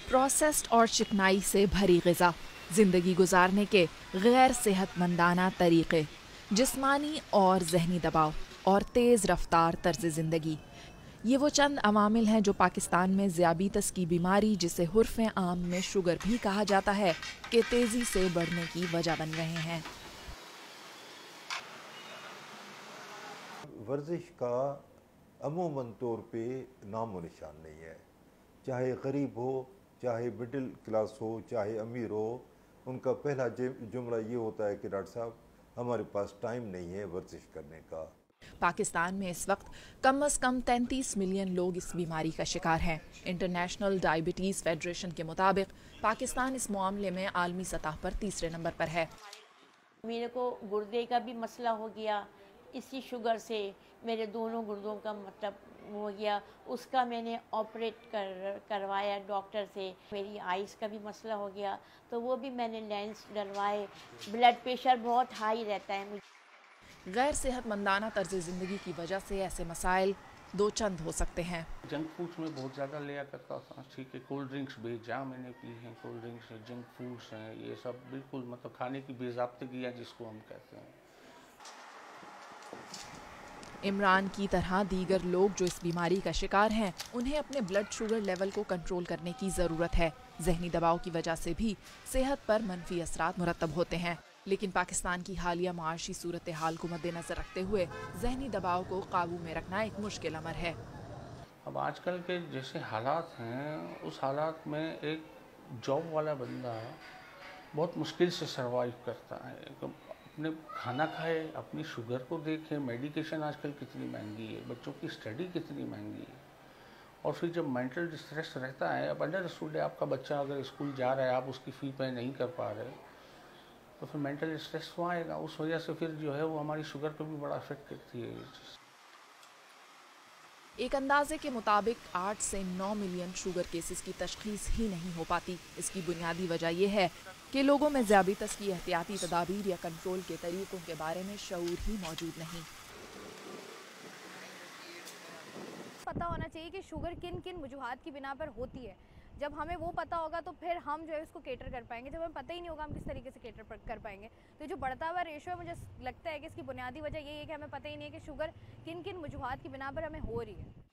Processed और चिकनाई से भरी ग़िज़ा, जिंदगी गुजारने के गैर सेहतमंदाना तरीक़े, जिस्मानी और ज़हनी दबाव और तेज़ रफ्तार तर्ज ज़िंदगी, ये वो चंद अवामिल हैं जो पाकिस्तान में ज़ियाबीतस की बीमारी, जिसे हुर्फ़ आम में शुगर भी कहा जाता है, के तेज़ी से बढ़ने की वजह बन रहे हैं। वर्जिश का अमूमन तौर पे नामो निशान नहीं है। चाहे गरीब हो, चाहे मिडिल क्लास हो, चाहे अमीर हो, उनका पहला जुमला ये होता है कि डॉक्टर साहब हमारे पास टाइम नहीं है वर्जिश करने का। पाकिस्तान में इस वक्त कम अज़ कम 33 मिलियन लोग इस बीमारी का शिकार हैं। इंटरनेशनल डायबिटीज़ फेडरेशन के मुताबिक पाकिस्तान इस मामले में आलमी सतह पर तीसरे नंबर पर है। मेरे को गुर्दे का भी मसला हो गया, इसी शुगर से मेरे दोनों गुर्दों का मतलब हो गया, उसका मैंने ऑपरेट करवाया डॉक्टर से। मेरी आइज़ का भी मसला हो गया, तो वो भी मैंने लेंस डलवाए। ब्लड प्रेशर बहुत हाई रहता है। गैर सेहतमंदाना तर्ज ज़िंदगी की वजह से ऐसे मसाइल दो चंद हो सकते हैं। जंक फूड्स में बहुत ज़्यादा लिया करता था, ठीक है, कोल्ड ड्रिंक्स बेजा मैंने पी हैं, कोल्ड ड्रिंक्स हैं, जंक फूड्स हैं, ये सब बिल्कुल मतलब खाने की बेज़ाब्तगी है जिसको हम कहते हैं। इमरान की तरह दीगर लोग जो इस बीमारी का शिकार हैं, उन्हें अपने ब्लड शुगर लेवल को कंट्रोल करने की ज़रूरत है। ज़हनी दबाव की वजह से भी सेहत पर मनफी असरात मुरतब होते हैं, लेकिन पाकिस्तान की हालिया माशी सूरत हाल को मद्देनजर रखते हुए ज़हनी दबाव को काबू में रखना एक मुश्किल अमर है। अब आजकल के जैसे हालात हैं, उस हालात में एक जॉब वाला बंदा बहुत मुश्किल से सर्वाइव करता है। अपने खाना खाए, अपनी शुगर को देखे, मेडिकेशन आजकल कितनी महंगी है, बच्चों की स्टडी कितनी महंगी है, और फिर जब मेंटल डिस्ट्रेस रहता है, अब अंडरस्टूड है, आपका बच्चा अगर स्कूल जा रहा है, आप उसकी फ़ी पे नहीं कर पा रहे, तो फिर मेंटल स्ट्रेस तो आएगा। उस वजह से फिर जो है वो हमारी शुगर को भी बड़ा अफेक्ट करती है। एक अंदाजे के मुताबिक 8 से 9 मिलियन शुगर केसेस की तशखीस ही नहीं हो पाती। इसकी बुनियादी वजह यह है कि लोगों में ज़ियाबीतस की एहतियाती तदाबीर या कंट्रोल के तरीकों के बारे में शऊर ही मौजूद नहीं। पता होना चाहिए कि शुगर किन किन वजूहात की बिना पर होती है। जब हमें वो पता होगा तो फिर हम जो है उसको केटर कर पाएंगे। जब हमें पता ही नहीं होगा हम किस तरीके से केटर कर पाएंगे। तो जो बढ़ता हुआ रेशो है, मुझे लगता है कि इसकी बुनियादी वजह यही है कि हमें पता ही नहीं है कि शुगर किन किन वजूहात की बिना पर हमें हो रही है।